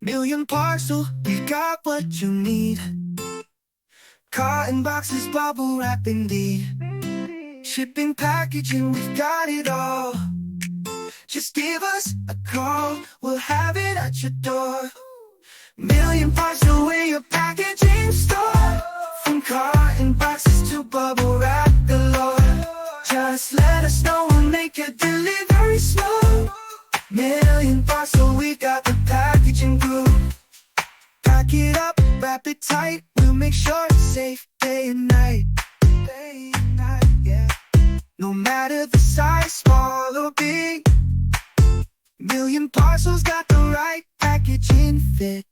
MillionParcel, we got what you need. Carton boxes, bubble wrap indeed. Shipping, packaging, we got it all. Just give us a call, we'll have it at your door. MillionParcel, we're your packaging store. From carton boxes to bubble wrap galore. Just let us know, we'll make your delivery slow. MillionParcel, we got the packaging group. Pack it up, wrap it tight, we'll make sure it's safe day and night. Day and night, yeah. No matter the size, small or big, MillionParcel's got the right packaging fit.